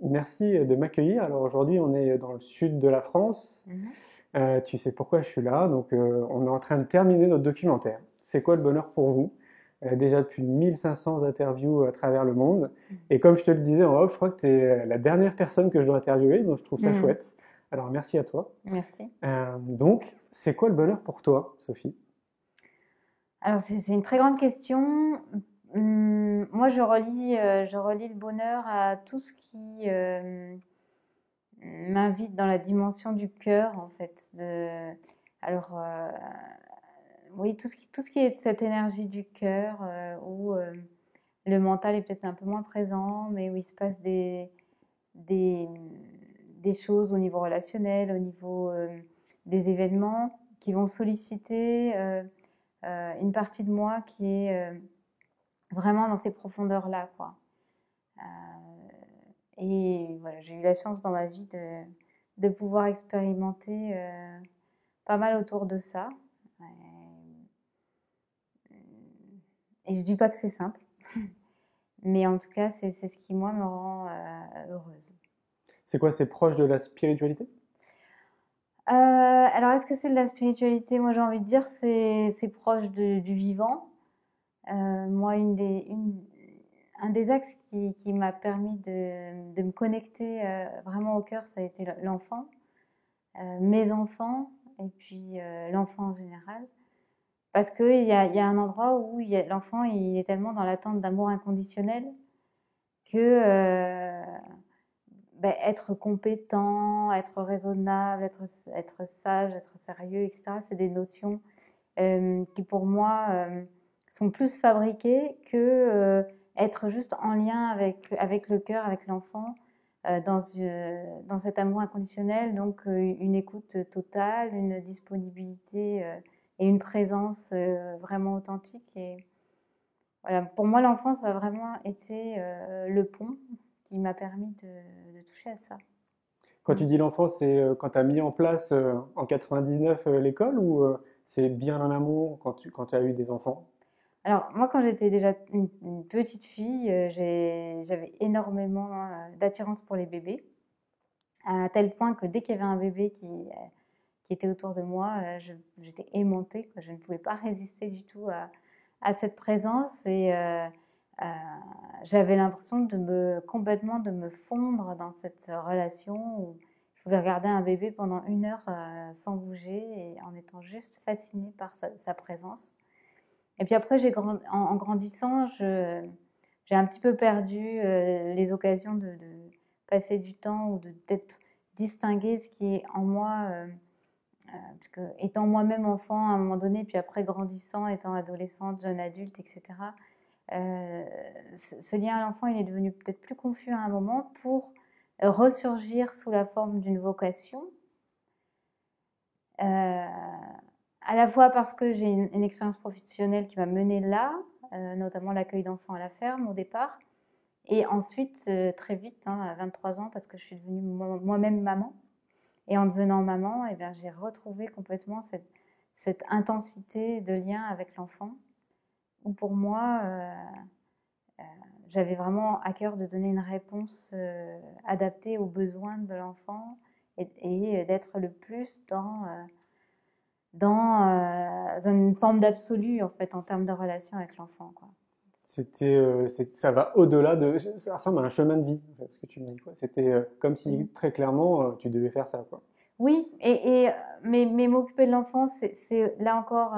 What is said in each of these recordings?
merci de m'accueillir. Alors aujourd'hui, on est dans le sud de la France. Mhm. Tu sais pourquoi je suis là. Donc, on est en train de terminer notre documentaire. C'est quoi le bonheur pour vous? Déjà depuis 1500 interviews à travers le monde. Et comme je te le disais en off, je crois que tu es la dernière personne que je dois interviewer, donc je trouve ça Mhm. chouette. Alors merci à toi. Merci. Donc, c'est quoi le bonheur pour toi, Sophie? Alors, c'est une très grande question. Moi, je relie le bonheur à tout ce qui m'invite dans la dimension du cœur, en fait. Alors, oui, tout ce qui est de cette énergie du cœur, où le mental est peut-être un peu moins présent, mais où il se passe des, des choses au niveau relationnel, au niveau des événements qui vont solliciter une partie de moi qui est vraiment dans ces profondeurs-là, quoi. Euh, et voilà, j'ai eu la chance dans ma vie de pouvoir expérimenter pas mal autour de ça. Et je dis pas que c'est simple, mais en tout cas, c'est ce qui, moi, me rend heureuse. C'est quoi? C'est proche de la spiritualité? Alors, est-ce que c'est de la spiritualité? Moi, j'ai envie de dire c'est proche du vivant. Moi, un des axes qui m'a permis de me connecter vraiment au cœur, ça a été l'enfant, mes enfants, et puis l'enfant en général. Parce qu'il y a un endroit où l'enfant il est tellement dans l'attente d'amour inconditionnel que être compétent, être raisonnable, être sage, être sérieux, etc., c'est des notions qui pour moi sont plus fabriquées que être juste en lien avec le cœur, avec l'enfant, dans cet amour inconditionnel, donc une écoute totale, une disponibilité et une présence vraiment authentique. Et voilà, pour moi, l'enfance a vraiment été le pont qui m'a permis de toucher à ça. Quand tu dis l'enfance, c'est quand tu as mis en place en 99 l'école ou c'est bien en amont quand tu as eu des enfants? Alors, moi, quand j'étais déjà une petite fille, j'avais énormément d'attirance pour les bébés, à tel point que dès qu'il y avait un bébé qui était autour de moi, j'étais aimantée, quoi. Je ne pouvais pas résister du tout à cette présence et j'avais l'impression complètement de me fondre dans cette relation où je pouvais regarder un bébé pendant 1 heure sans bouger et en étant juste fascinée par sa présence. Et puis après, en grandissant, j'ai un petit peu perdu les occasions de passer du temps ou de peut-être distinguer ce qui est en moi, parce que étant moi-même enfant à un moment donné, puis après grandissant, étant adolescente, jeune adulte, etc., ce lien à l'enfant, il est devenu peut-être plus confus à un moment pour ressurgir sous la forme d'une vocation. Euh, à la fois parce que j'ai une expérience professionnelle qui m'a menée là, notamment l'accueil d'enfants à la ferme au départ, et ensuite très vite, hein, à 23 ans, parce que je suis devenue moi-même maman. Et en devenant maman, eh bien, j'ai retrouvé complètement cette intensité de lien avec l'enfant, où pour moi, j'avais vraiment à cœur de donner une réponse adaptée aux besoins de l'enfant et d'être le plus dans une forme d'absolu, en fait, en termes de relation avec l'enfant, quoi. Ça va au-delà ça ressemble à un chemin de vie, en fait, ce que tu me dis, quoi. C'était comme si Mm. très clairement tu devais faire ça, quoi. Oui, mais m'occuper de l'enfant, c'est là encore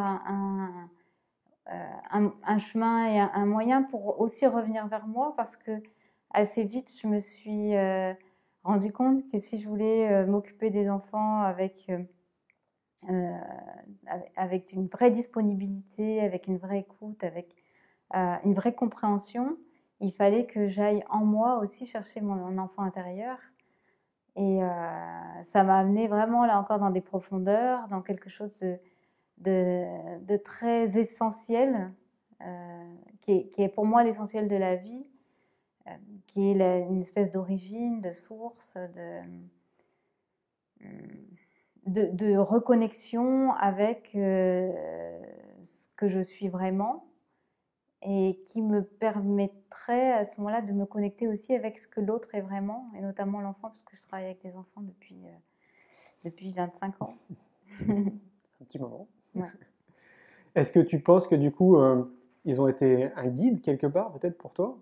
un chemin et un moyen pour aussi revenir vers moi parce que assez vite, je me suis rendu compte que si je voulais m'occuper des enfants euh, avec une vraie disponibilité, avec une vraie écoute, avec une vraie compréhension, il fallait que j'aille en moi aussi chercher mon enfant intérieur. Et ça m'a amené vraiment là encore dans des profondeurs, dans quelque chose de très essentiel, qui est pour moi l'essentiel de la vie, qui est une espèce d'origine, de source, de reconnexion avec ce que je suis vraiment et qui me permettrait à ce moment-là de me connecter aussi avec ce que l'autre est vraiment, et notamment l'enfant, parce que je travaille avec des enfants depuis 25 ans. Un petit moment. Ouais. Est-ce que tu penses que du coup, ils ont été un guide quelque part, peut-être pour toi?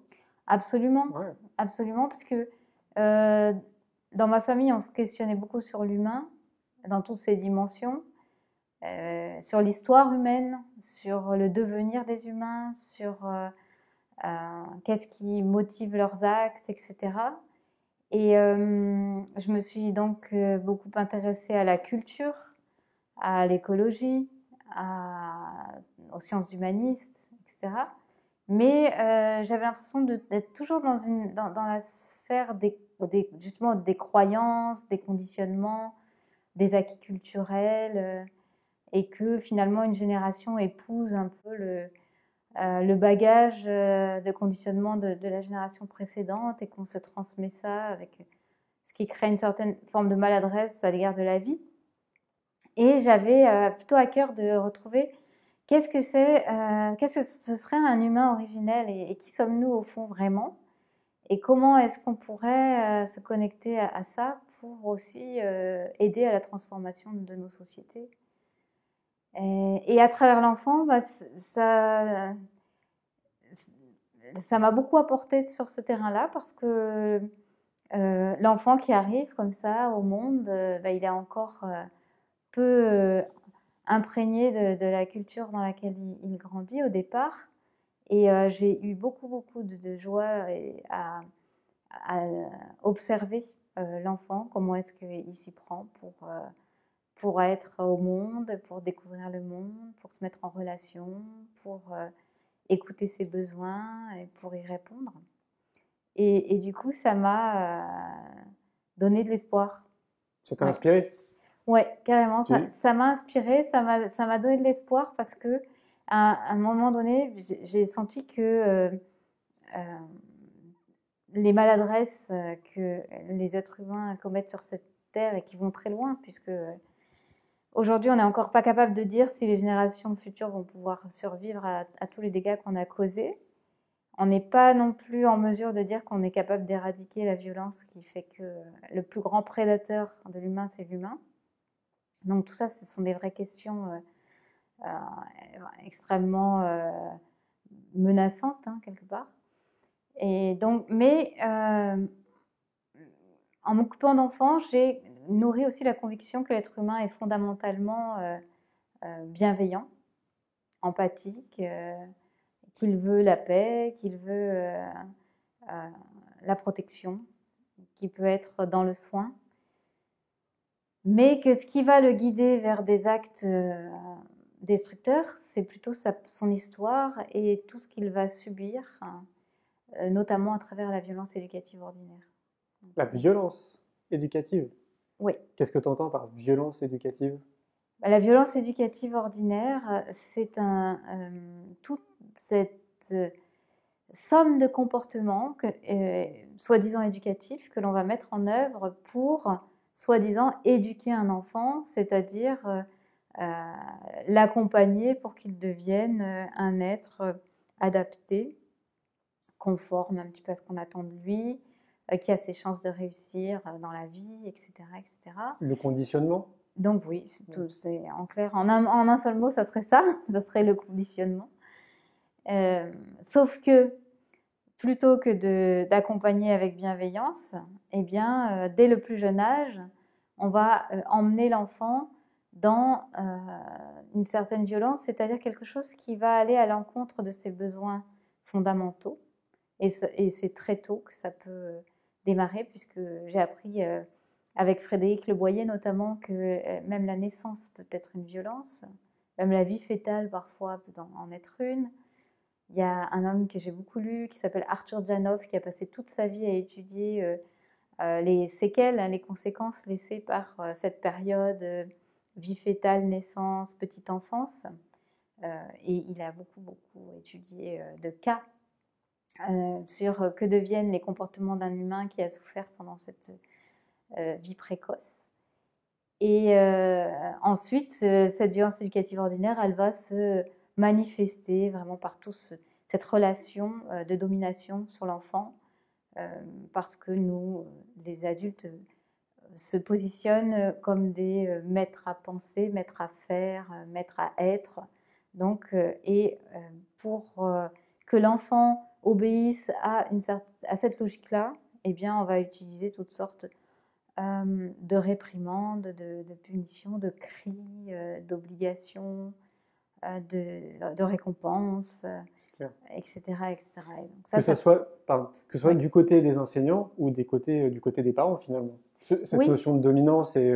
Absolument, Ouais. absolument, parce que euh, dans ma famille, on se questionnait beaucoup sur l'humain, dans toutes ses dimensions, sur l'histoire humaine, sur le devenir des humains, sur qu'est-ce qui motive leurs actes, etc. Et je me suis donc beaucoup intéressée à la culture, à l'écologie, aux sciences humanistes, etc. Mais j'avais l'impression d'être toujours dans la sphère justement des croyances, des conditionnements, des acquis culturels, et que finalement une génération épouse un peu le bagage de conditionnement de la génération précédente et qu'on se transmet ça avec ce qui crée une certaine forme de maladresse à l'égard de la vie. Et j'avais plutôt à cœur de retrouver qu'est-ce que ce serait un humain originel et qui sommes-nous au fond vraiment et comment est-ce qu'on pourrait se connecter à ça pour aussi aider à la transformation de nos sociétés. Et à travers l'enfant, bah, ça m'a beaucoup apporté sur ce terrain-là parce que l'enfant qui arrive comme ça au monde, bah, il est encore peu imprégné de la culture dans laquelle il grandit au départ. Et j'ai eu beaucoup de joie à observer l'enfant, comment est-ce qu'il s'y prend pour être au monde, pour découvrir le monde, pour se mettre en relation, pour écouter ses besoins et pour y répondre. Et du coup, ça m'a donné de l'espoir. Ça t'a Ouais. inspiré? Ouais, carrément. Tu... Ça m'a inspiré, ça m'a donné de l'espoir parce que à un moment donné, j'ai senti que euh, les maladresses que les êtres humains commettent sur cette terre et qui vont très loin, puisque aujourd'hui, on n'est encore pas capable de dire si les générations futures vont pouvoir survivre à tous les dégâts qu'on a causés. On n'est pas non plus en mesure de dire qu'on est capable d'éradiquer la violence qui fait que le plus grand prédateur de l'humain, c'est l'humain. Donc tout ça, ce sont des vraies questions extrêmement menaçantes, hein, quelque part. Et donc, mais en m'occupant d'enfants, j'ai nourri aussi la conviction que l'être humain est fondamentalement bienveillant, empathique, qu'il veut la paix, qu'il veut la protection, qu'il peut être dans le soin, mais que ce qui va le guider vers des actes destructeurs, c'est plutôt son histoire et tout ce qu'il va subir, notamment à travers la violence éducative ordinaire. La violence éducative. Oui. Qu'est-ce que tu entends par violence éducative? La violence éducative ordinaire, c'est toute cette somme de comportements soi-disant éducatifs que l'on va mettre en œuvre pour soi-disant éduquer un enfant, c'est-à-dire l'accompagner pour qu'il devienne un être adapté, conforme un petit peu à ce qu'on attend de lui, qui a ses chances de réussir dans la vie, etc., etc. Le conditionnement? Donc oui, c'est en clair, en un seul mot, ça serait ça, ça serait le conditionnement. Sauf que plutôt que d'accompagner avec bienveillance, eh bien, dès le plus jeune âge, on va emmener l'enfant dans une certaine violence, c'est-à-dire quelque chose qui va aller à l'encontre de ses besoins fondamentaux. Et c'est très tôt que ça peut démarrer, puisque j'ai appris avec Frédéric Leboyer notamment que même la naissance peut être une violence, même la vie fétale parfois peut en être une. Il y a un homme que j'ai beaucoup lu qui s'appelle Arthur Janov qui a passé toute sa vie à étudier les séquelles, les conséquences laissées par cette période vie fétale, naissance, petite enfance. Et il a beaucoup étudié de cas sur que deviennent les comportements d'un humain qui a souffert pendant cette vie précoce. Et ensuite, cette violence éducative ordinaire, elle va se manifester vraiment par toute cette relation de domination sur l'enfant, parce que nous, les adultes, se positionnent comme des maîtres à penser, maîtres à faire, maîtres à être. Donc, pour que l'enfant obéisse à cette logique-là, eh bien, on va utiliser toutes sortes de réprimandes, de punitions, de cris, d'obligations, de récompenses, etc., etc. Et donc Que ce soit oui. du côté des enseignants ou du côté des parents finalement. Cette Oui, notion de dominance et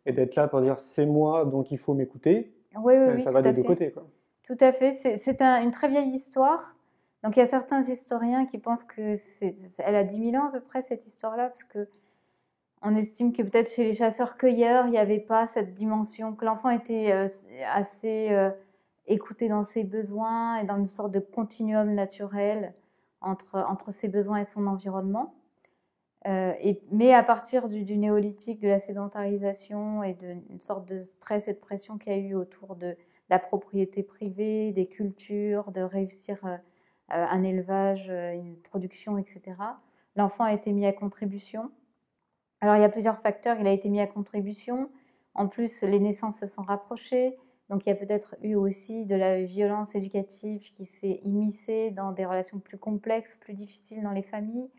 d'être là pour dire c'est moi donc il faut m'écouter, oui, oui, oui, ça tout va des à deux fait. côtés, quoi. Tout à fait. C'est une très vieille histoire. Donc il y a certains historiens qui pensent que elle a 10 000 ans à peu près cette histoire-là, parce que on estime que peut-être chez les chasseurs-cueilleurs, il n'y avait pas cette dimension, que l'enfant était assez écouté dans ses besoins et dans une sorte de continuum naturel entre ses besoins et son environnement. Mais à partir du néolithique, de la sédentarisation et d'une sorte de stress et de pression qu'il y a eu autour de la propriété privée, des cultures, de réussir un élevage, une production, etc., l'enfant a été mis à contribution. Alors, il y a plusieurs facteurs. Il a été mis à contribution. En plus, les naissances se sont rapprochées. Donc, il y a peut-être eu aussi de la violence éducative qui s'est immiscée dans des relations plus complexes, plus difficiles dans les familles,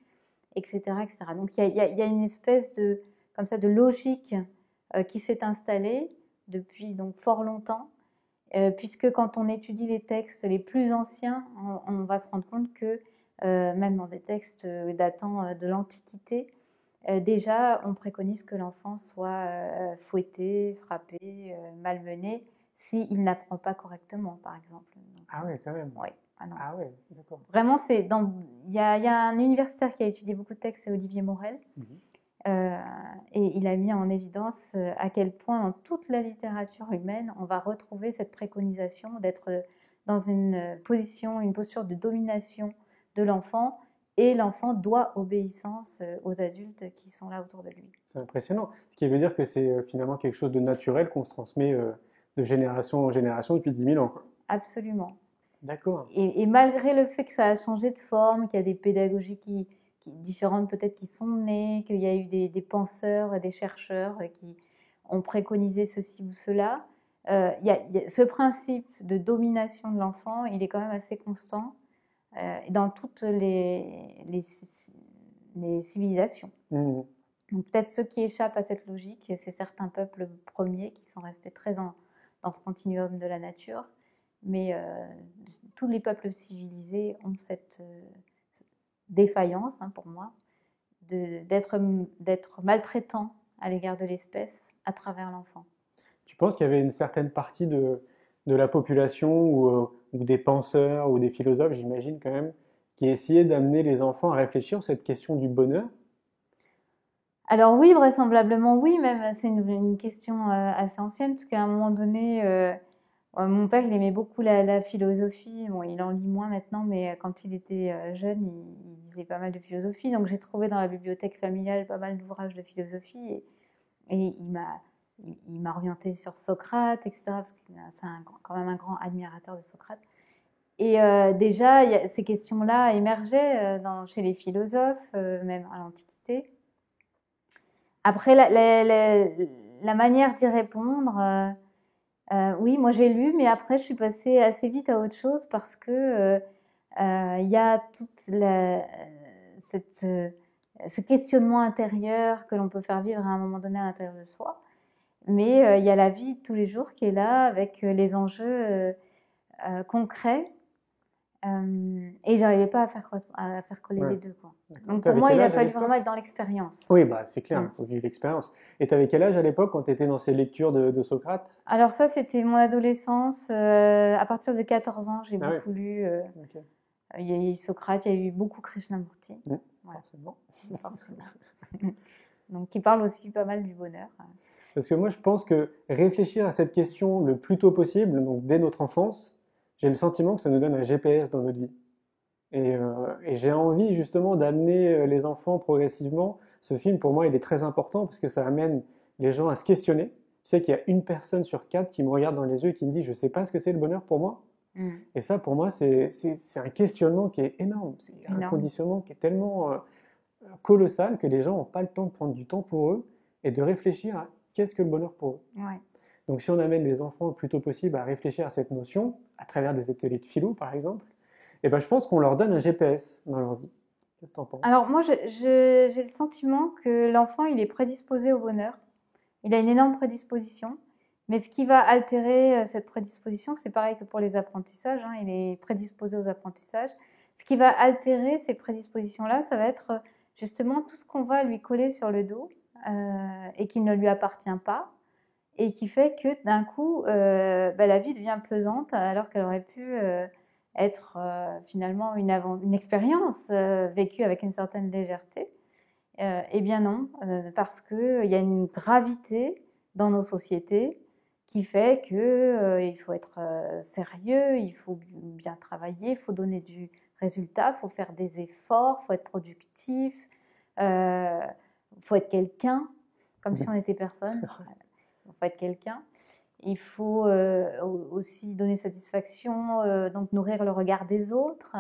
etc., etc. Donc, il y a une espèce comme ça, de logique qui s'est installée depuis donc fort longtemps, puisque quand on étudie les textes les plus anciens, on va se rendre compte que même dans des textes datant de l'Antiquité, déjà, on préconise que l'enfant soit fouetté, frappé, malmené, s'il n'apprend pas correctement, par exemple. Donc, Ah oui, quand même. oui, ah non. Ah oui, d'accord. Vraiment, il y a un universitaire qui a étudié beaucoup de textes, c'est Olivier Morel, et il a mis en évidence à quel point dans toute la littérature humaine, on va retrouver cette préconisation d'être dans une posture de domination de l'enfant, et l'enfant doit obéissance aux adultes qui sont là autour de lui. C'est impressionnant. Ce qui veut dire que c'est finalement quelque chose de naturel qu'on se transmet de génération en génération depuis 10 000 ans, quoi. Absolument. D'accord. Et malgré le fait que ça a changé de forme, qu'il y a des pédagogies différentes peut-être qui sont nées, qu'il y a eu des penseurs, des chercheurs qui ont préconisé ceci ou cela, ce principe de domination de l'enfant, il est quand même assez constant dans toutes les civilisations. Mmh. Donc peut-être ceux qui échappent à cette logique, c'est certains peuples premiers qui sont restés très dans ce continuum de la nature, mais tous les peuples civilisés ont cette défaillance, pour moi, d'être maltraitant à l'égard de l'espèce à travers l'enfant. Tu penses qu'il y avait une certaine partie de la population ou des penseurs ou des philosophes, j'imagine quand même, qui essayaient d'amener les enfants à réfléchir sur cette question du bonheur? Alors oui, vraisemblablement oui, même c'est une question assez ancienne, parce qu'à un moment donné, mon père, il aimait beaucoup la philosophie. Bon, il en lit moins maintenant, mais quand il était jeune, il lisait pas mal de philosophie. Donc j'ai trouvé dans la bibliothèque familiale pas mal d'ouvrages de philosophie, et il m'a orienté sur Socrate, etc., parce que c'est quand même un grand admirateur de Socrate. Et déjà, ces questions-là émergeaient chez les philosophes, même à l'Antiquité. Après, la manière d'y répondre, oui, moi j'ai lu, mais après je suis passée assez vite à autre chose, parce que il y a tout ce questionnement intérieur que l'on peut faire vivre à un moment donné à l'intérieur de soi. Mais il y a la vie de tous les jours qui est là, avec les enjeux concrets. Et j'arrivais pas à faire coller Ouais. les deux, quoi. D'accord. Donc pour T'avais moi, quel il a âge à fallu l'époque? vraiment être dans l'expérience. Oui, bah, c'est clair, il Mm. faut vivre l'expérience. Et tu avais quel âge à l'époque quand tu étais dans ces lectures de Socrate? Alors ça, c'était mon adolescence. À partir de 14 ans, j'ai Ah oui, beaucoup lu. ok. Il y a eu Socrate, il y a eu beaucoup Krishnamurti. Voilà, Forcément. forcément. Donc qui parle aussi pas mal du bonheur. Parce que moi, je pense que réfléchir à cette question le plus tôt possible, donc dès notre enfance, j'ai le sentiment que ça nous donne un GPS dans notre vie. Et j'ai envie justement d'amener les enfants progressivement. Ce film, pour moi, il est très important parce que ça amène les gens à se questionner. Tu sais qu'il y a une personne sur quatre qui me regarde dans les yeux et qui me dit, je ne sais pas ce que c'est le bonheur pour moi. Mm. Et ça, pour moi, c'est un questionnement qui est énorme. C'est un Énorme. conditionnement qui est tellement colossal que les gens n'ont pas le temps de prendre du temps pour eux et de réfléchir à qu'est-ce que le bonheur pour eux. Ouais. Donc, si on amène les enfants le plus tôt possible à réfléchir à cette notion, à travers des ateliers de philo, par exemple, eh ben, je pense qu'on leur donne un GPS dans leur vie. Qu'est-ce que tu en Alors penses? moi, j'ai le sentiment que l'enfant, il est prédisposé au bonheur. Il a une énorme prédisposition. Mais ce qui va altérer cette prédisposition, c'est pareil que pour les apprentissages, hein, il est prédisposé aux apprentissages. Ce qui va altérer ces prédispositions-là, ça va être justement tout ce qu'on va lui coller sur le dos et qui ne lui appartient pas et qui fait que d'un coup, la vie devient pesante alors qu'elle aurait pu être finalement une expérience vécue avec une certaine légèreté. Eh bien non, parce qu'il y a une gravité dans nos sociétés qui fait qu'il faut être sérieux, il faut bien travailler, il faut donner du résultat, il faut faire des efforts, il faut être productif, il faut être quelqu'un, comme si on était personne. Il faut être quelqu'un. Il faut aussi donner satisfaction, donc nourrir le regard des autres.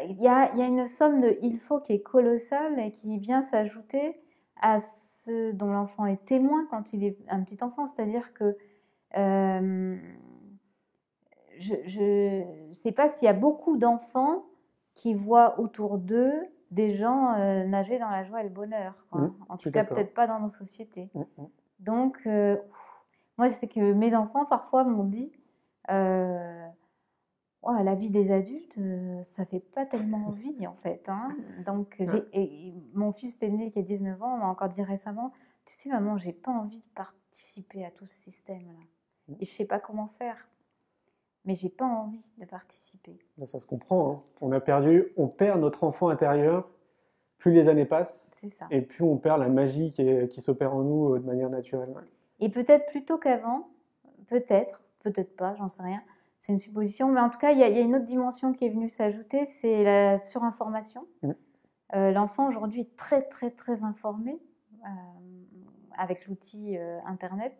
Il y a une somme de il faut qui est colossale et qui vient s'ajouter à ce dont l'enfant est témoin quand il est un petit enfant. C'est-à-dire que euh, je ne sais pas s'il y a beaucoup d'enfants qui voient autour d'eux des gens nager dans la joie et le bonheur, quoi. En Je tout suis cas, d'accord. peut-être pas dans nos sociétés. Mm, mm. Donc, moi, c'est que mes enfants, parfois, m'ont dit ouais, la vie des adultes, ça fait pas tellement envie, en fait, hein. Donc, Ouais. et mon fils aîné qui a 19 ans m'a encore dit récemment, tu sais, maman, j'ai pas envie de participer à tout ce système-là. Et je sais pas comment faire, mais j'ai pas envie de participer. Ça se comprend, hein. On perd notre enfant intérieur, plus les années passent, C'est ça. et plus on perd la magie qui s'opère en nous de manière naturelle. Ouais. Et peut-être plus tôt qu'avant, peut-être pas, j'en sais rien. C'est une supposition, mais en tout cas, il y a une autre dimension qui est venue s'ajouter, c'est la surinformation. Mm. L'enfant aujourd'hui est très très très informé euh, avec l'outil Internet.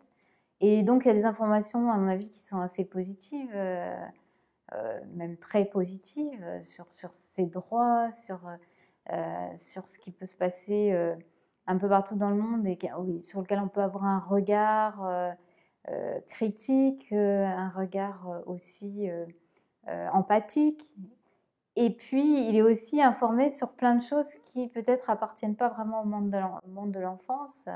Et donc il y a des informations, à mon avis, qui sont assez positives, même très positives, sur ses droits, sur ce qui peut se passer un peu partout dans le monde et sur lequel on peut avoir un regard critique, un regard aussi empathique. Et puis, il est aussi informé sur plein de choses qui peut-être appartiennent pas vraiment au monde de l'enfance.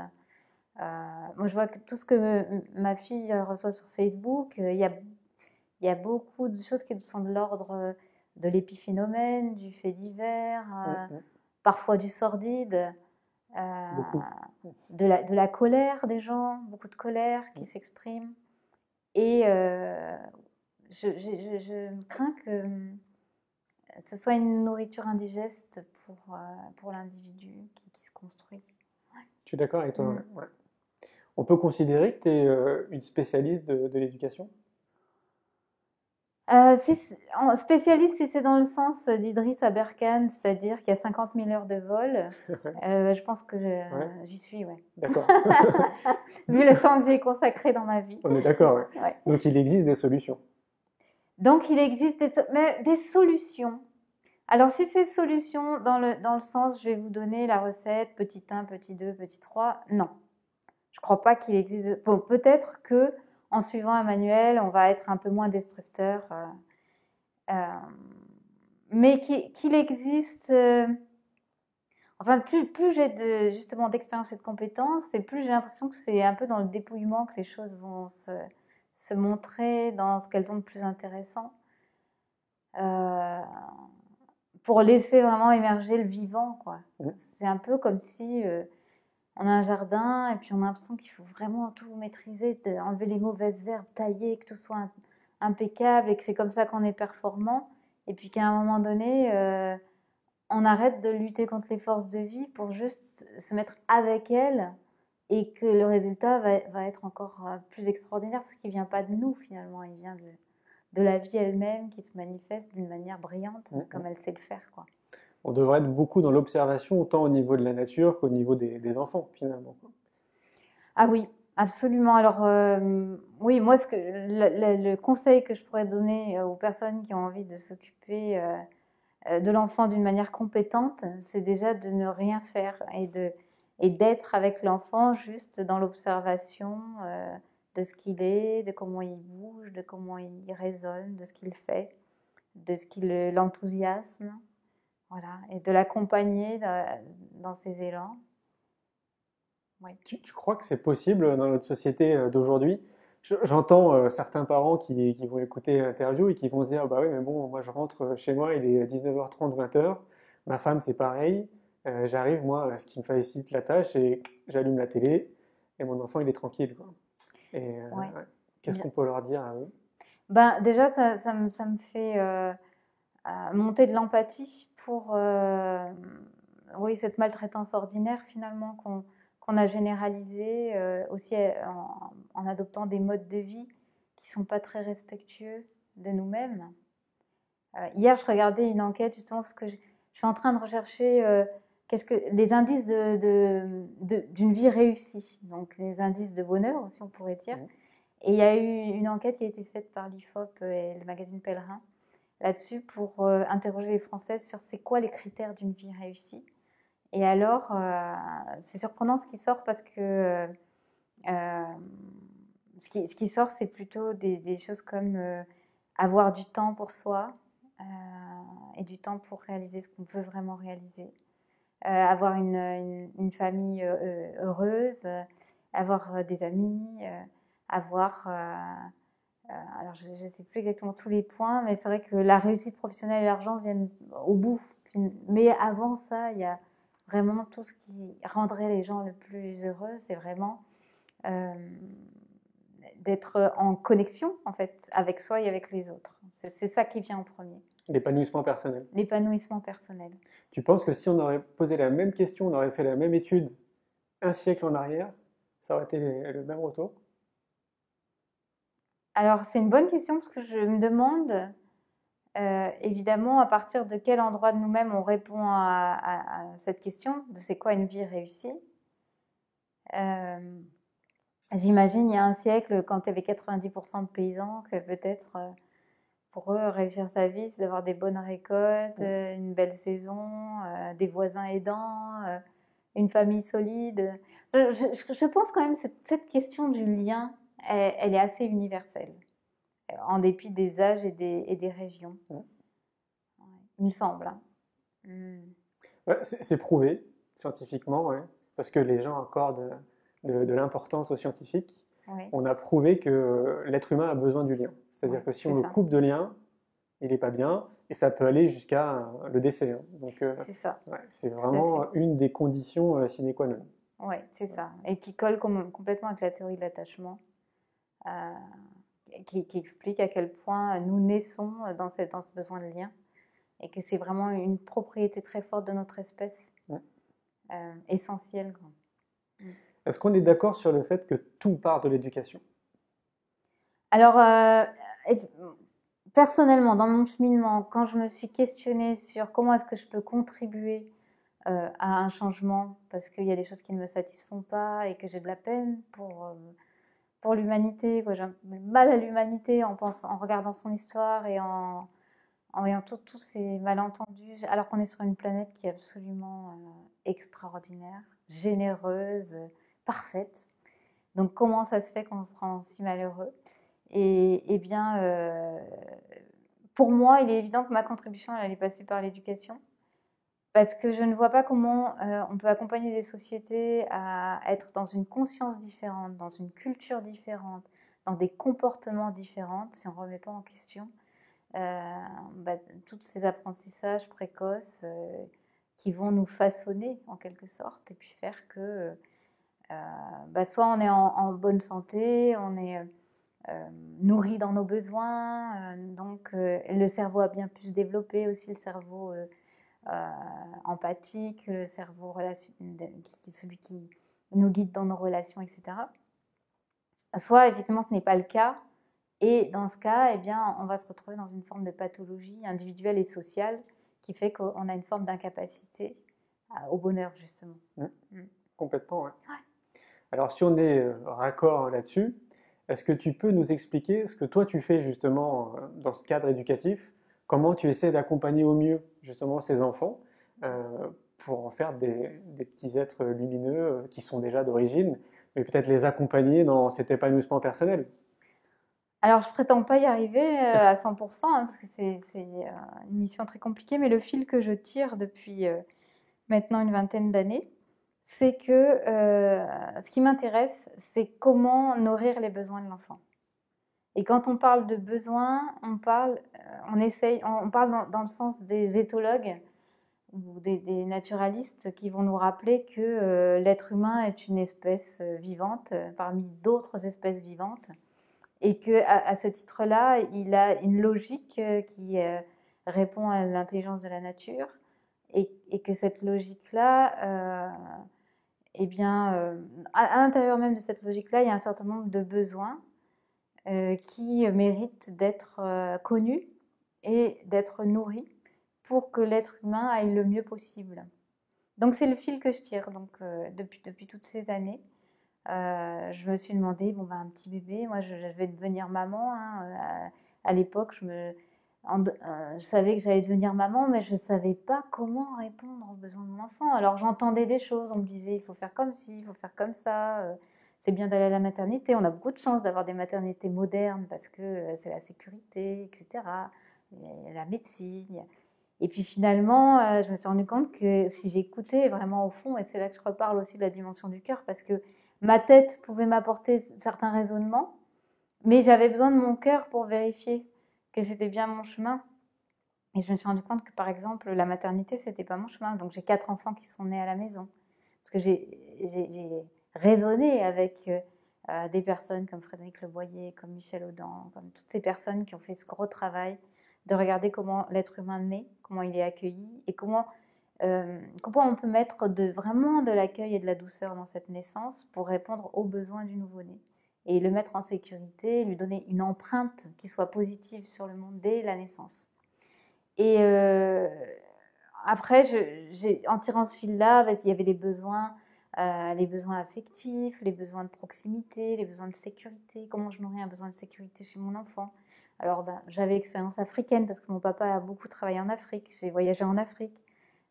Moi, je vois que tout ce que ma fille reçoit sur Facebook, il y a beaucoup de choses qui sont de l'ordre de l'épiphénomène, du fait divers, Mm, mm. parfois du sordide, Beaucoup. de la colère des gens, beaucoup de colère qui s'exprime. Et je crains que ce soit une nourriture indigeste pour l'individu qui se construit. Je suis d'accord avec toi. Mm. Ouais. Ouais. On peut considérer que tu es une spécialiste de l'éducation? Spécialiste, si c'est dans le sens d'Idriss Aberkan, c'est-à-dire qu'il y a 50 000 heures de vol, je pense que Ouais, j'y suis, ouais. d'accord. Vu le temps que j'ai consacré dans ma vie. On est d'accord. Ouais. Ouais. Donc il existe des solutions. Donc, il existe des solutions. Alors, si c'est solution dans le sens, je vais vous donner la recette, petit 1, petit 2, petit 3, non. Je ne crois pas qu'il existe. Bon, peut-être que en suivant un manuel, on va être un peu moins destructeur. Mais qu'il existe. Enfin, plus j'ai justement d'expérience et de compétences, et plus j'ai l'impression que c'est un peu dans le dépouillement que les choses vont se montrer dans ce qu'elles ont de plus intéressant. Pour laisser vraiment émerger le vivant, quoi. Mm. C'est un peu comme si on a un jardin et puis on a l'impression qu'il faut vraiment tout maîtriser, enlever les mauvaises herbes, tailler, que tout soit impeccable et que c'est comme ça qu'on est performant. Et puis qu'à un moment donné, on arrête de lutter contre les forces de vie pour juste se mettre avec elles et que le résultat va être encore plus extraordinaire parce qu'il ne vient pas de nous finalement, il vient de la vie elle-même qui se manifeste d'une manière brillante comme elle sait le faire, quoi. On devrait être beaucoup dans l'observation, autant au niveau de la nature qu'au niveau des enfants, finalement. Ah oui, Absolument. Alors, oui, moi, le conseil que je pourrais donner aux personnes qui ont envie de s'occuper de l'enfant d'une manière compétente, c'est déjà de ne rien faire et d'être avec l'enfant juste dans l'observation de ce qu'il est, de comment il bouge, de comment il raisonne, de ce qu'il fait, de ce qui l'enthousiasme, voilà, et de l'accompagner dans ses élans. Oui. Tu crois que c'est possible dans notre société d'aujourd'hui? J'entends certains parents qui vont écouter l'interview et qui vont se dire, bah oui, mais bon, moi je rentre chez moi, il est 19h30, 20h, ma femme c'est pareil, j'arrive, moi, ce qui me facilite la tâche, et j'allume la télé et mon enfant il est tranquille, quoi. Et Ouais. ouais. Qu'est-ce qu'on peut leur dire à eux? Ben, déjà, ça me fait monter de l'empathie pour oui, cette maltraitance ordinaire finalement qu'on a généralisée aussi en adoptant des modes de vie qui sont pas très respectueux de nous-mêmes. Hier, je regardais une enquête justement parce que je suis en train de rechercher qu'est-ce que les indices d'une vie réussie, donc les indices de bonheur aussi on pourrait dire. Mhm. Et il y a eu une enquête qui a été faite par l'IFOP et le magazine Pèlerin là-dessus pour interroger les Françaises sur c'est quoi les critères d'une vie réussie. Et alors, c'est surprenant ce qui sort parce que ce qui sort, c'est plutôt des choses comme avoir du temps pour soi et du temps pour réaliser ce qu'on veut vraiment réaliser. Avoir une famille heureuse, avoir des amis, avoir alors, je ne sais plus exactement tous les points, mais c'est vrai que la réussite professionnelle et l'argent viennent au bout. Mais avant ça, il y a vraiment tout ce qui rendrait les gens le plus heureux, c'est vraiment euh, d'être en connexion, en fait, avec soi et avec les autres. C'est ça qui vient en premier, L'épanouissement personnel. l'épanouissement personnel. Tu penses que si on aurait posé la même question, on aurait fait la même étude un siècle en arrière, ça aurait été le même retour? Alors, c'est une bonne question parce que je me demande, évidemment, à partir de quel endroit de nous-mêmes on répond à cette question de c'est quoi une vie réussie. J'imagine il y a un siècle, quand il y avait 90% de paysans, que peut-être pour eux, réussir sa vie, c'est d'avoir des bonnes récoltes, une belle saison, des voisins aidants, une famille solide. Je pense quand même que cette question du lien, elle est assez universelle, en dépit des âges et des régions. Ouais. Il me semble. Hein. Mm. Ouais, c'est prouvé scientifiquement, ouais, parce que les gens accordent de l'importance aux scientifiques. Oui, On a prouvé que l'être humain a besoin du lien. C'est-à-dire ouais, que si on c'est le ça. coupe de lien, il n'est pas bien, et ça peut aller jusqu'à le décès, hein. Donc, C'est ça, ouais, c'est tout à fait. vraiment une des conditions sine qua non. Oui, c'est ça. Et qui colle complètement avec la théorie de l'attachement. Euh, qui explique à quel point nous naissons dans ce besoin de lien et que c'est vraiment une propriété très forte de notre espèce, Ouais. essentielle. Est-ce qu'on est d'accord sur le fait que tout part de l'éducation? Alors, personnellement, dans mon cheminement, quand je me suis questionnée sur comment est-ce que je peux contribuer à un changement, parce qu'il y a des choses qui ne me satisfont pas et que j'ai de la peine pour l'humanité, j'ai mal à l'humanité en regardant son histoire et en voyant tous ces malentendus, alors qu'on est sur une planète qui est absolument extraordinaire, généreuse, parfaite. Donc comment ça se fait qu'on se rend si malheureux? Et bien, pour moi, il est évident que ma contribution, elle allait passer par l'éducation, parce que je ne vois pas comment on peut accompagner des sociétés à être dans une conscience différente, dans une culture différente, dans des comportements différents, si on ne remet pas en question bah, tous ces apprentissages précoces qui vont nous façonner en quelque sorte et puis faire que bah, soit on est en bonne santé, on est nourri dans nos besoins, donc le cerveau a bien pu se développer aussi, le cerveau empathique, le cerveau celui qui nous guide dans nos relations, etc. Soit effectivement ce n'est pas le cas, et dans ce cas, eh bien, on va se retrouver dans une forme de pathologie individuelle et sociale qui fait qu'on a une forme d'incapacité au bonheur, justement. Mmh. Complètement, ouais. Alors, si on est raccord là-dessus, est-ce que tu peux nous expliquer ce que toi tu fais justement dans ce cadre éducatif? Comment tu essaies d'accompagner au mieux justement ces enfants pour en faire des petits êtres lumineux qui sont déjà d'origine, mais peut-être les accompagner dans cet épanouissement personnel? Alors, je prétends pas y arriver à 100%, hein, parce que c'est une mission très compliquée, mais le fil que je tire depuis maintenant une vingtaine d'années, c'est que ce qui m'intéresse, c'est comment nourrir les besoins de l'enfant. Et quand on parle de besoins, on parle dans le sens des éthologues ou des naturalistes qui vont nous rappeler que l'être humain est une espèce vivante parmi d'autres espèces vivantes et que à ce titre-là, il a une logique qui répond à l'intelligence de la nature et que cette logique-là, eh bien, à l'intérieur même de cette logique-là, il y a un certain nombre de besoins qui méritent d'être connus et d'être nourris pour que l'être humain aille le mieux possible. Donc c'est le fil que je tire donc, depuis toutes ces années. Je me suis demandé, bon, ben, un petit bébé, moi je vais devenir maman. Hein, à l'époque, je savais que j'allais devenir maman, mais je ne savais pas comment répondre aux besoins de mon enfant. Alors j'entendais des choses, on me disait, il faut faire comme ci, il faut faire comme ça, c'est bien d'aller à la maternité. On a beaucoup de chance d'avoir des maternités modernes parce que c'est la sécurité, etc. Il y a la médecine. Et puis finalement, je me suis rendu compte que si j'écoutais vraiment au fond, et c'est là que je reparle aussi de la dimension du cœur, parce que ma tête pouvait m'apporter certains raisonnements, mais j'avais besoin de mon cœur pour vérifier que c'était bien mon chemin. Et je me suis rendu compte que par exemple, la maternité, c'était pas mon chemin. Donc j'ai 4 enfants qui sont nés à la maison. Parce que j'ai raisonné avec des personnes comme Frédéric Leboyer, comme Michel Audin, comme toutes ces personnes qui ont fait ce gros travail de regarder comment l'être humain naît, comment il est accueilli et comment on peut mettre vraiment de l'accueil et de la douceur dans cette naissance pour répondre aux besoins du nouveau-né et le mettre en sécurité, lui donner une empreinte qui soit positive sur le monde dès la naissance. Et après, en tirant ce fil-là, il y avait les besoins affectifs, les besoins de proximité, les besoins de sécurité. Comment je nourris un besoin de sécurité chez mon enfant? Alors, j'avais l'expérience africaine parce que mon papa a beaucoup travaillé en Afrique. J'ai voyagé en Afrique.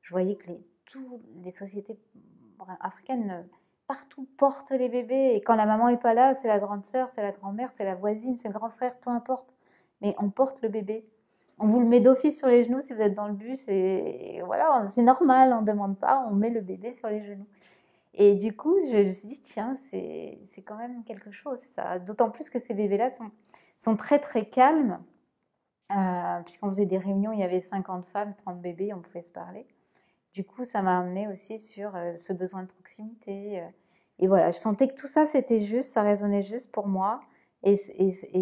Je voyais que toutes les sociétés africaines, partout, portent les bébés. Et quand la maman n'est pas là, c'est la grande sœur, c'est la grand-mère, c'est la voisine, c'est le grand frère, peu importe. Mais on porte le bébé. On vous le met d'office sur les genoux si vous êtes dans le bus. Et voilà, c'est normal, on ne demande pas, on met le bébé sur les genoux. Et du coup, je me suis dit, tiens, c'est quand même quelque chose, ça. D'autant plus que ces bébés-là sont très, très calmes. Puisqu'on faisait des réunions, il y avait 50 femmes, 30 bébés, on pouvait se parler. Du coup, ça m'a amené aussi sur ce besoin de proximité. Et voilà, je sentais que tout ça, c'était juste, ça résonnait juste pour moi. Et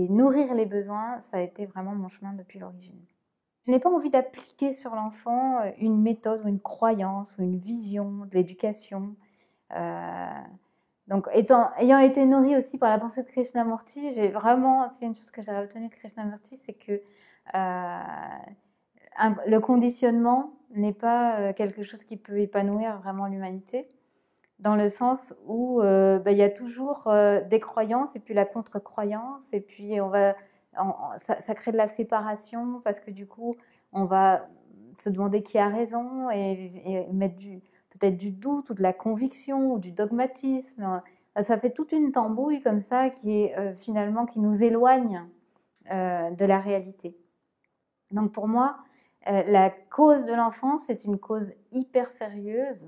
nourrir les besoins, ça a été vraiment mon chemin depuis l'origine. Je n'ai pas envie d'appliquer sur l'enfant une méthode ou une croyance ou une vision de l'éducation. Donc, ayant été nourrie aussi par la pensée de Krishnamurti, c'est une chose que j'ai retenue de Krishnamurti, c'est que le conditionnement n'est pas quelque chose qui peut épanouir vraiment l'humanité, dans le sens où il y a toujours des croyances et puis la contre-croyance, et puis ça crée de la séparation parce que du coup, on va se demander qui a raison et mettre peut-être du doute ou de la conviction ou du dogmatisme. Ça fait toute une tambouille comme ça qui est finalement qui nous éloigne de la réalité. Donc pour moi, la cause de l'enfance c'est une cause hyper sérieuse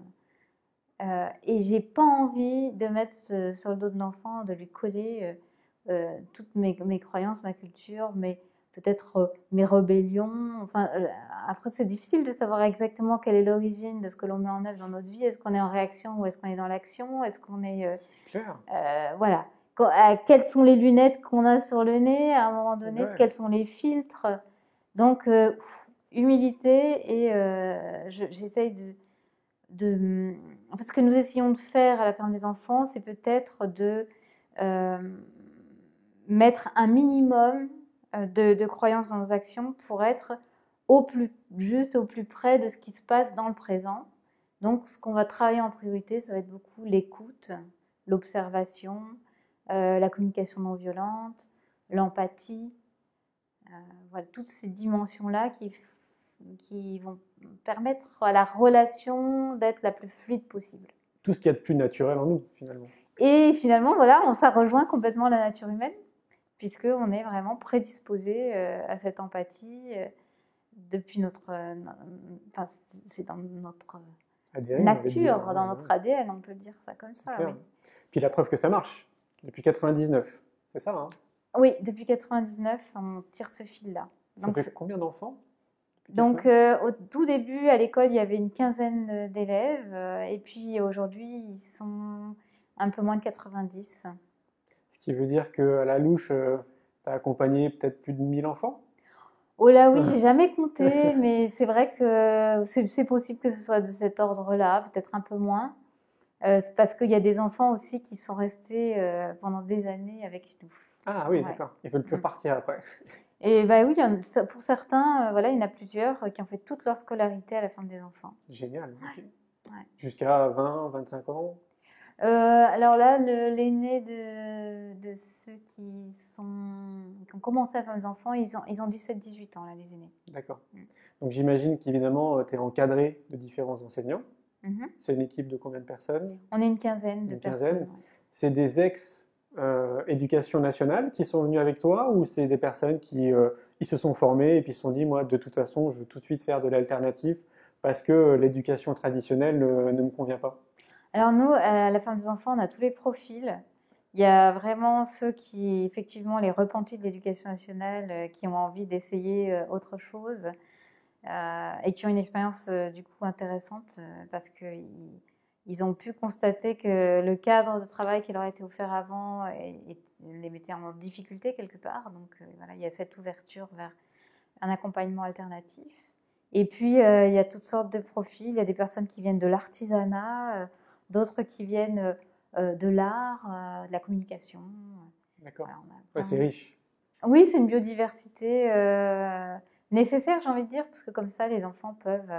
et j'ai pas envie de mettre sur le dos de l'enfant, de lui coller toutes mes croyances, ma culture, peut-être mes rébellions. Enfin, après, c'est difficile de savoir exactement quelle est l'origine de ce que l'on met en œuvre dans notre vie. Est-ce qu'on est en réaction ou est-ce qu'on est dans l'action? Est-ce qu'on est... voilà. Quelles sont les lunettes qu'on a sur le nez à un moment donné? Ouais. Quels sont les filtres? Donc, humilité et j'essaye en fait, ce que nous essayons de faire à la ferme des enfants, c'est peut-être de mettre un minimum de croyances dans nos actions pour être au plus juste, au plus près de ce qui se passe dans le présent. Donc, ce qu'on va travailler en priorité, ça va être beaucoup l'écoute, l'observation, la communication non violente, l'empathie. Voilà, toutes ces dimensions-là qui vont permettre à la relation d'être la plus fluide possible. Tout ce qu'il y a de plus naturel en nous, finalement. Et finalement, voilà, ça rejoint complètement la nature humaine, puisqu'on est vraiment prédisposé à cette empathie depuis notre... Enfin, c'est dans notre ADN, nature, dans notre ADN, on peut dire ça comme ça. Oui. Puis la preuve que ça marche, depuis 99, c'est ça, hein? Oui, depuis 99, on tire ce fil-là. Ça fait combien d'enfants? Donc, au tout début, à l'école, il y avait une quinzaine d'élèves. Et puis, aujourd'hui, ils sont un peu moins de 90. Ce qui veut dire qu'à la louche, tu as accompagné peut-être plus de 1000 enfants? Oh là oui, j'ai jamais compté, mais c'est vrai que c'est possible que ce soit de cet ordre-là, peut-être un peu moins. C'est parce qu'il y a des enfants aussi qui sont restés pendant des années avec nous. Ah oui, d'accord. Ils veulent plus repartir après. Et bah oui, pour certains, voilà, il y en a plusieurs qui ont fait toute leur scolarité à la ferme des enfants. Génial. Okay. Ouais. Jusqu'à 20, 25 ans? Alors là, l'aîné de ceux qui ont commencé à faire des enfants, ils ont 17-18 ans, là, les aînés. D'accord. Donc j'imagine qu'évidemment, tu es encadré de différents enseignants. C'est une équipe de combien de personnes? On est une quinzaine de personnes. Ouais. C'est des ex-éducation nationale qui sont venus avec toi, ou c'est des personnes qui ils se sont formés et puis se sont dit, moi, de toute façon, je veux tout de suite faire de l'alternatif parce que l'éducation traditionnelle ne me convient pas? Alors nous, à la ferme des enfants, on a tous les profils. Il y a vraiment ceux qui, effectivement, les repentis de l'éducation nationale, qui ont envie d'essayer autre chose et qui ont une expérience du coup intéressante parce qu'ils ont pu constater que le cadre de travail qui leur a été offert avant les mettait en difficulté quelque part. Donc voilà, il y a cette ouverture vers un accompagnement alternatif. Et puis, il y a toutes sortes de profils. Il y a des personnes qui viennent de l'artisanat, d'autres qui viennent de l'art, de la communication. D'accord. Ouais, c'est riche. Oui, c'est une biodiversité nécessaire, j'ai envie de dire, parce que comme ça, les enfants peuvent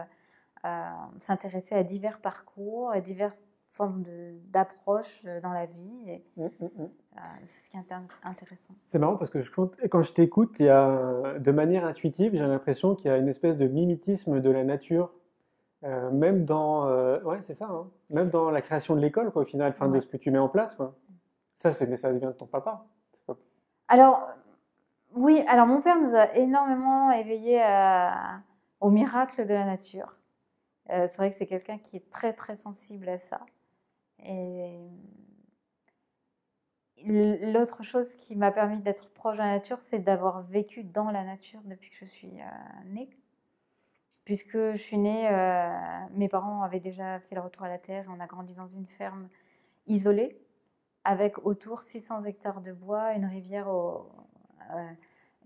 s'intéresser à divers parcours, à diverses formes d'approche dans la vie. Et, c'est ce qui est intéressant. C'est marrant parce que quand je t'écoute, il y a, de manière intuitive, j'ai l'impression qu'il y a une espèce de mimétisme de la nature. Même dans, ouais, c'est ça, hein. Même dans la création de l'école, quoi, au final, de ce que tu mets en place, quoi. Mais ça vient de ton papa. Alors, oui, alors mon père nous a énormément éveillés au miracle de la nature. C'est vrai que c'est quelqu'un qui est très très sensible à ça. Et l'autre chose qui m'a permis d'être proche de la nature, c'est d'avoir vécu dans la nature depuis que je suis née. Puisque je suis née, mes parents avaient déjà fait le retour à la terre et on a grandi dans une ferme isolée avec autour 600 hectares de bois, une rivière,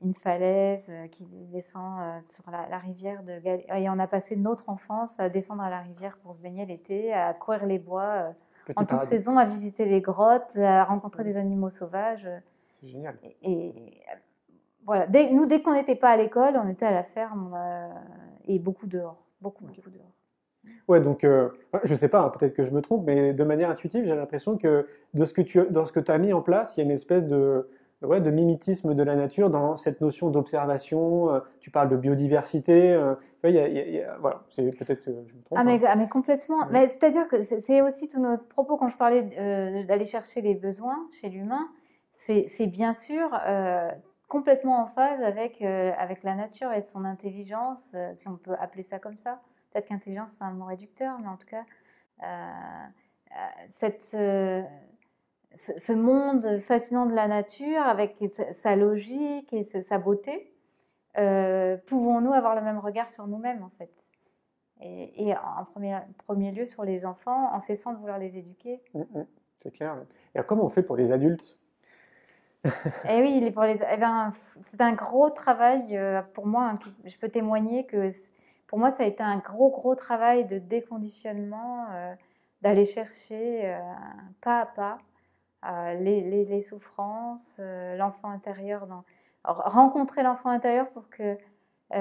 une falaise qui descend sur la rivière de et on a passé notre enfance à descendre à la rivière pour se baigner l'été, à courir les bois en toute saison, à visiter les grottes, à rencontrer des animaux sauvages. C'est génial. Et voilà, dès qu'on n'était pas à l'école, on était à la ferme et beaucoup dehors, beaucoup dehors. Ouais, donc je sais pas, hein, peut-être que je me trompe, mais de manière intuitive, j'ai l'impression que dans ce que tu as mis en place, il y a une espèce de mimétisme de la nature dans cette notion d'observation. Tu parles de biodiversité. Voilà, c'est peut-être que je me trompe. Mais complètement. Ouais. Mais c'est-à-dire que c'est aussi tout notre propos quand je parlais d'aller chercher les besoins chez l'humain. C'est bien sûr complètement en phase avec la nature et son intelligence, si on peut appeler ça comme ça. Peut-être qu'intelligence, c'est un mot réducteur, mais en tout cas, ce monde fascinant de la nature, avec sa logique et sa beauté, pouvons-nous avoir le même regard sur nous-mêmes, en fait? Et en premier lieu sur les enfants, en cessant de vouloir les éduquer. C'est clair. Et comment on fait pour les adultes? Eh oui, c'est un gros travail pour moi. Hein, je peux témoigner que pour moi, ça a été un gros travail de déconditionnement, d'aller chercher pas à pas les souffrances, l'enfant intérieur. Rencontrer l'enfant intérieur pour que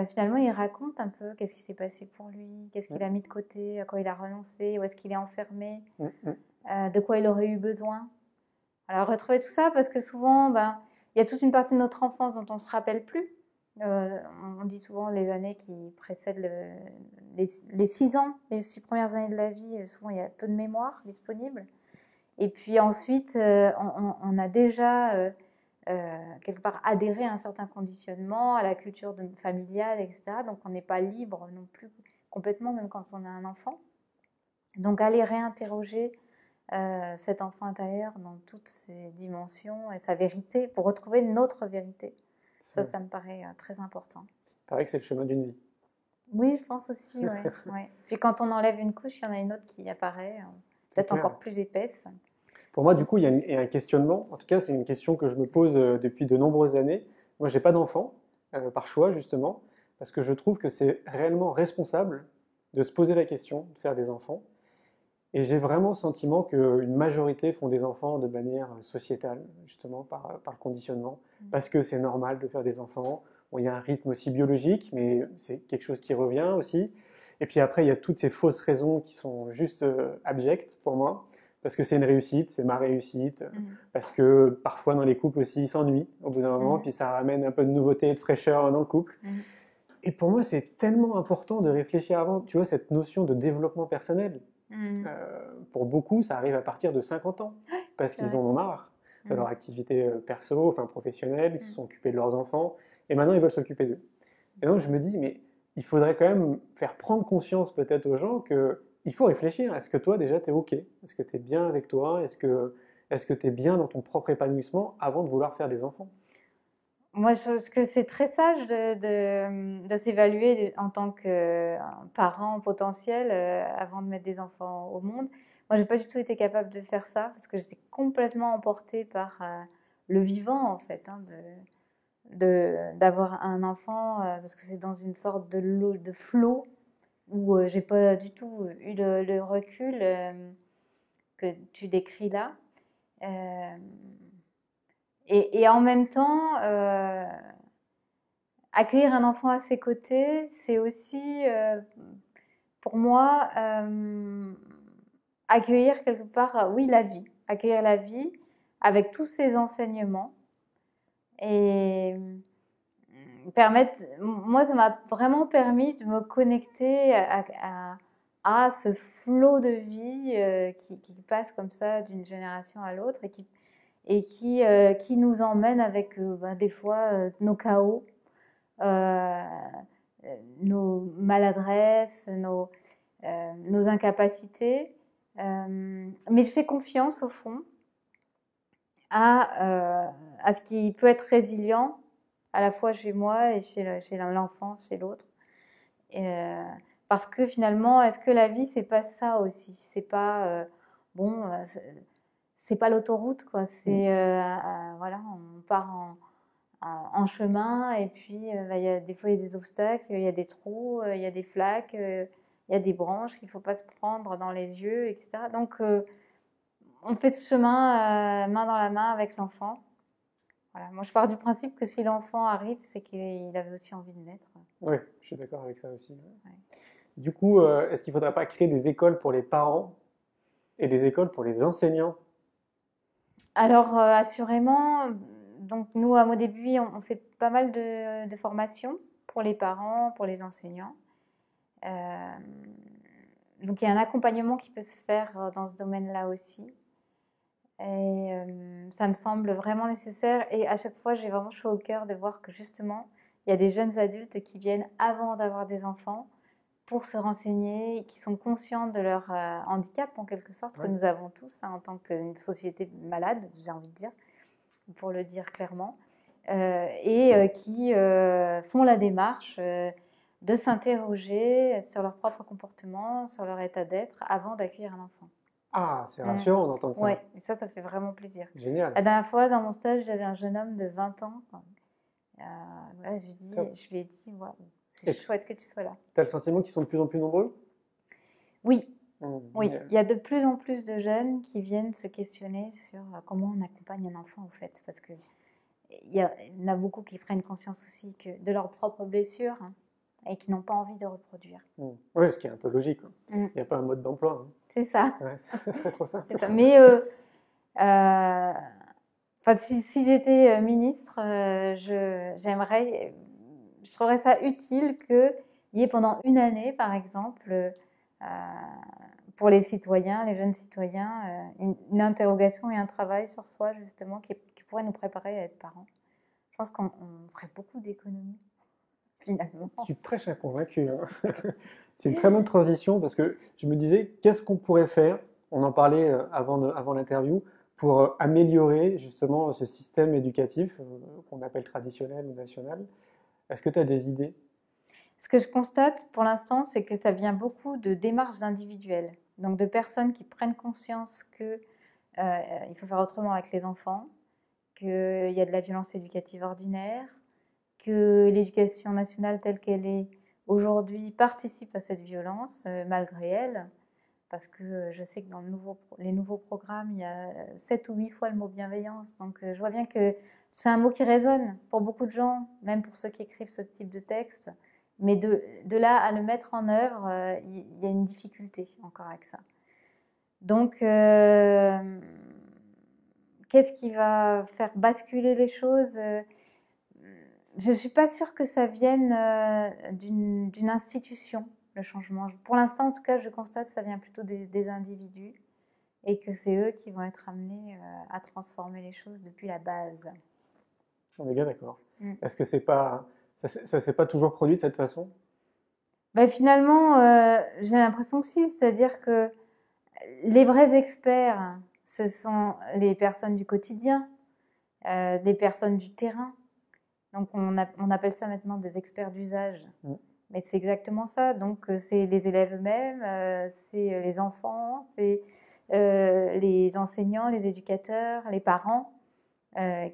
finalement il raconte un peu qu'est-ce qui s'est passé pour lui, qu'est-ce qu'il a mis de côté, à quoi il a renoncé, où est-ce qu'il est enfermé. de quoi il aurait eu besoin. Alors retrouver tout ça parce que souvent, il y a toute une partie de notre enfance dont on ne se rappelle plus. On dit souvent les années qui précèdent les 6 ans, les 6 premières années de la vie, souvent il y a peu de mémoire disponible. Et puis ensuite, on a déjà quelque part adhéré à un certain conditionnement, à la culture familiale, etc. Donc on n'est pas libre non plus complètement, même quand on a un enfant. Donc aller réinterroger cet enfant intérieur dans toutes ses dimensions et sa vérité, pour retrouver notre vérité. Ça me paraît très important. Il paraît que c'est le chemin d'une vie. Oui, je pense aussi, ouais, ouais. Puis quand on enlève une couche, il y en a une autre qui apparaît, peut-être encore plus épaisse. Pour moi, du coup, il y a un questionnement. En tout cas, c'est une question que je me pose depuis de nombreuses années. Moi, j'ai pas d'enfant, par choix, justement, parce que je trouve que c'est réellement responsable de se poser la question de faire des enfants. Et j'ai vraiment le sentiment qu'une majorité font des enfants de manière sociétale, justement, par le conditionnement, parce que c'est normal de faire des enfants. Bon, il y a un rythme aussi biologique, mais c'est quelque chose qui revient aussi. Et puis après, il y a toutes ces fausses raisons qui sont juste abjectes pour moi, parce que c'est une réussite, c'est ma réussite, parce que parfois dans les couples aussi, ils s'ennuient au bout d'un moment, puis ça ramène un peu de nouveauté et de fraîcheur dans le couple. Et pour moi, c'est tellement important de réfléchir avant, tu vois, cette notion de développement personnel. Pour beaucoup, ça arrive à partir de 50 ans, parce qu'ils en ont marre de leur activité perso, enfin professionnelle, ils se sont occupés de leurs enfants, et maintenant ils veulent s'occuper d'eux. Et donc je me dis, mais il faudrait quand même faire prendre conscience peut-être aux gens qu'il faut réfléchir. Est-ce que toi déjà tu es OK? Est-ce que tu es bien avec toi? Est-ce que tu es bien dans ton propre épanouissement avant de vouloir faire des enfants? Moi, je trouve que c'est très sage de s'évaluer en tant que parent potentiel avant de mettre des enfants au monde. Moi, j'ai pas du tout été capable de faire ça parce que j'étais complètement emportée par le vivant, en fait, hein, d'avoir un enfant parce que c'est dans une sorte de flot où j'ai pas du tout eu le recul que tu décris là. Euh, et en même temps, accueillir un enfant à ses côtés, c'est aussi, pour moi, accueillir quelque part, oui, la vie. Accueillir la vie avec tous ses enseignements et moi, ça m'a vraiment permis de me connecter à ce flot de vie qui passe comme ça d'une génération à l'autre et qui nous emmène avec des fois nos chaos, euh, nos maladresses, nos incapacités. Mais je fais confiance au fond à ce qui peut être résilient à la fois chez moi et chez l'enfant, chez l'autre. Parce que finalement, est-ce que la vie, c'est pas ça aussi? C'est pas bon, c'est pas l'autoroute, quoi. C'est voilà, on part en chemin et puis des fois il y a des obstacles, il y a des trous, il y a des flaques, il y a des branches qu'il faut pas se prendre dans les yeux, etc. Donc on fait ce chemin main dans la main avec l'enfant. Voilà. Moi, je pars du principe que si l'enfant arrive, c'est qu'il avait aussi envie de naître. Oui, je suis d'accord avec ça aussi. Ouais. Du coup, est-ce qu'il ne faudrait pas créer des écoles pour les parents et des écoles pour les enseignants? Alors, assurément, donc nous, à Mot Début, on fait pas mal de formations pour les parents, pour les enseignants. Donc, il y a un accompagnement qui peut se faire dans ce domaine-là aussi. Et ça me semble vraiment nécessaire. Et à chaque fois, j'ai vraiment chaud au cœur de voir que justement, il y a des jeunes adultes qui viennent avant d'avoir des enfants pour se renseigner, qui sont conscients de leur handicap en quelque sorte, que nous avons tous en tant qu'une société malade, j'ai envie de dire, pour le dire clairement, et qui font la démarche de s'interroger sur leur propre comportement, sur leur état d'être avant d'accueillir un enfant. Ah, c'est rassurant d'entendre ça. Oui, et ça fait vraiment plaisir. Génial. La dernière fois, dans mon stage, j'avais un jeune homme de 20 ans. Voilà, je lui ai dit, wow, c'est chouette que tu sois là. Tu as le sentiment qu'ils sont de plus en plus nombreux? Oui, oui. Il y a de plus en plus de jeunes qui viennent se questionner sur comment on accompagne un enfant, en fait. Parce qu'il y en a beaucoup qui prennent conscience aussi de leurs propres blessures. et qui n'ont pas envie de reproduire. Oui, ce qui est un peu logique, quoi. Mm. Il n'y a pas un mode d'emploi, hein. C'est ça. Ouais, ça serait trop simple. C'est ça. Mais si j'étais ministre, je trouverais ça utile qu'il y ait pendant une année, par exemple, pour les citoyens, les jeunes citoyens, une interrogation et un travail sur soi, justement, qui pourrait nous préparer à être parents. Je pense qu'on ferait beaucoup d'économies, finalement. Tu prêches un convaincu, hein. C'est une très bonne transition parce que je me disais, qu'est-ce qu'on pourrait faire? On en parlait avant l'interview pour améliorer justement ce système éducatif qu'on appelle traditionnel ou national. Est-ce que tu as des idées? Ce que je constate pour l'instant, c'est que ça vient beaucoup de démarches individuelles, donc de personnes qui prennent conscience qu'il faut faire autrement avec les enfants, qu'il y a de la violence éducative ordinaire, que l'éducation nationale telle qu'elle est aujourd'hui participe à cette violence malgré elle, parce que je sais que dans les nouveaux programmes, il y a 7 ou 8 fois le mot bienveillance, donc je vois bien que c'est un mot qui résonne pour beaucoup de gens, même pour ceux qui écrivent ce type de texte, mais de là à le mettre en œuvre, il y a une difficulté encore avec ça. Donc, qu'est-ce qui va faire basculer les choses? Je ne suis pas sûre que ça vienne d'une institution, le changement. Pour l'instant, en tout cas, je constate que ça vient plutôt des individus et que c'est eux qui vont être amenés à transformer les choses depuis la base. On est bien d'accord. Est-ce que ça s'est pas toujours produit de cette façon? Ben, finalement, j'ai l'impression que si, c'est-à-dire que les vrais experts, ce sont les personnes du quotidien, les personnes du terrain. Donc on appelle ça maintenant des experts d'usage. Mais c'est exactement ça. Donc c'est les élèves eux-mêmes, c'est les enfants, c'est les enseignants, les éducateurs, les parents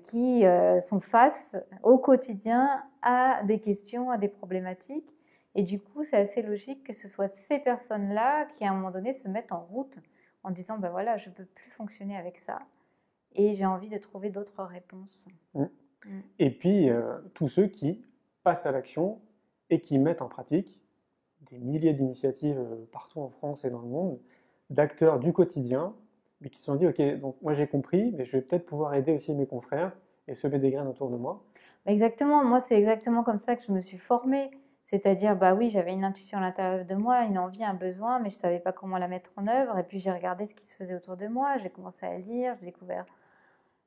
qui sont face au quotidien à des questions, à des problématiques. Et du coup, c'est assez logique que ce soit ces personnes-là qui, à un moment donné, se mettent en route en disant, ben voilà, je ne peux plus fonctionner avec ça et j'ai envie de trouver d'autres réponses. Et puis, tous ceux qui passent à l'action et qui mettent en pratique des milliers d'initiatives partout en France et dans le monde, d'acteurs du quotidien, mais qui se sont dit, ok, donc moi j'ai compris, mais je vais peut-être pouvoir aider aussi mes confrères et semer des graines autour de moi. Exactement, moi c'est exactement comme ça que je me suis formée. C'est-à-dire, bah oui, j'avais une intuition à l'intérieur de moi, une envie, un besoin, mais je ne savais pas comment la mettre en œuvre. Et puis j'ai regardé ce qui se faisait autour de moi, j'ai commencé à lire, j'ai découvert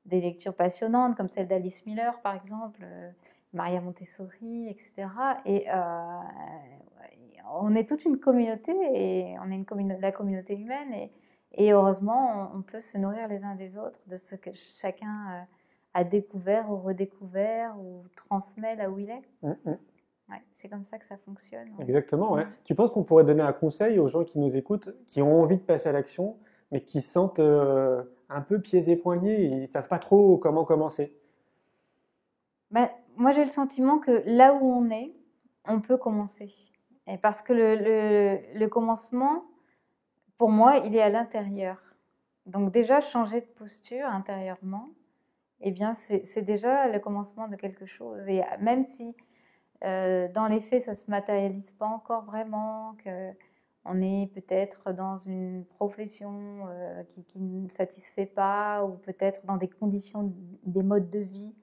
des lectures passionnantes comme celle d'Alice Miller par exemple, Maria Montessori, etc. Et on est toute une communauté et on est la communauté humaine et heureusement on peut se nourrir les uns des autres de ce que chacun a découvert ou redécouvert ou transmet là où il est. Ouais, c'est comme ça que ça fonctionne. Ouais. Exactement, ouais. Tu penses qu'on pourrait donner un conseil aux gens qui nous écoutent, qui ont envie de passer à l'action, mais qui se sentent un peu pieds et poings liés, ils ne savent pas trop comment commencer? Ben, moi, j'ai le sentiment que là où on peut commencer. Et parce que le commencement, pour moi, il est à l'intérieur. Donc déjà, changer de posture intérieurement, eh bien, c'est déjà le commencement de quelque chose. Et même si dans les faits, ça ne se matérialise pas encore vraiment, qu'on est peut-être dans une profession qui ne satisfait pas, ou peut-être dans des conditions, des modes de vie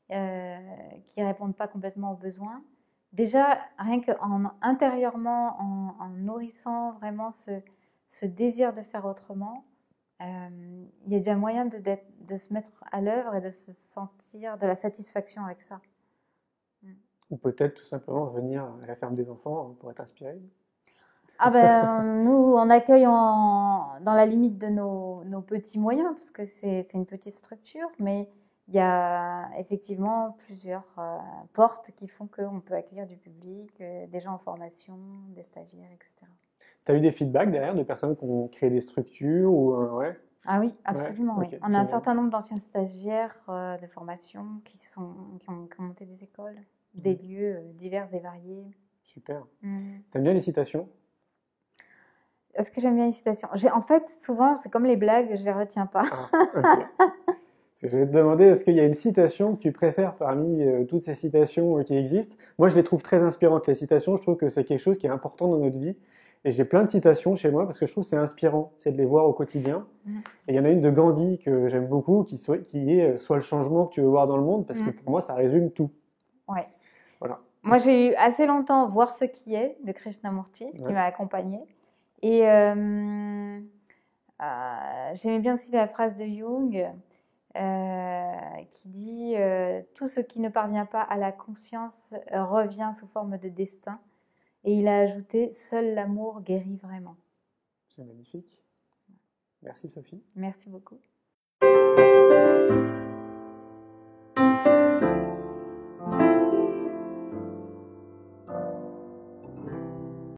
qui ne répondent pas complètement aux besoins. Déjà, rien intérieurement, en nourrissant vraiment ce désir de faire autrement, il y a déjà moyen de se mettre à l'œuvre et de se sentir de la satisfaction avec ça. Ou peut-être tout simplement venir à la ferme des enfants pour être inspiré. Ah ben, nous, on accueille dans la limite de nos petits moyens, parce que c'est une petite structure, mais il y a effectivement plusieurs portes qui font qu'on peut accueillir du public, des gens en formation, des stagiaires, etc. Tu as eu des feedbacks derrière de personnes qui ont créé des structures ou, ouais. Ah oui, absolument, Ouais, oui. ok, On a un génial. certain nombre d'anciens stagiaires de formation qui ont monté des écoles, des lieux divers et variés. Super. T'aimes bien les citations? Est-ce que j'aime bien les citations? En fait, souvent, c'est comme les blagues, je les retiens pas. Ah, ok. Je vais te demander, est-ce qu'il y a une citation que tu préfères parmi toutes ces citations qui existent? Moi, je les trouve très inspirantes. Les citations, je trouve que c'est quelque chose qui est important dans notre vie. Et j'ai plein de citations chez moi parce que je trouve que c'est inspirant, c'est de les voir au quotidien. Mm. Et il y en a une de Gandhi que j'aime beaucoup, qui est Sois le changement que tu veux voir dans le monde, parce que pour moi, ça résume tout. Ouais. Voilà. Moi, j'ai eu assez longtemps Voir ce qui est de Krishnamurti, qui m'a accompagnée. Et j'aimais bien aussi la phrase de Jung qui dit tout ce qui ne parvient pas à la conscience revient sous forme de destin. Et il a ajouté seul l'amour guérit vraiment. C'est magnifique. Merci Sophie. Merci beaucoup.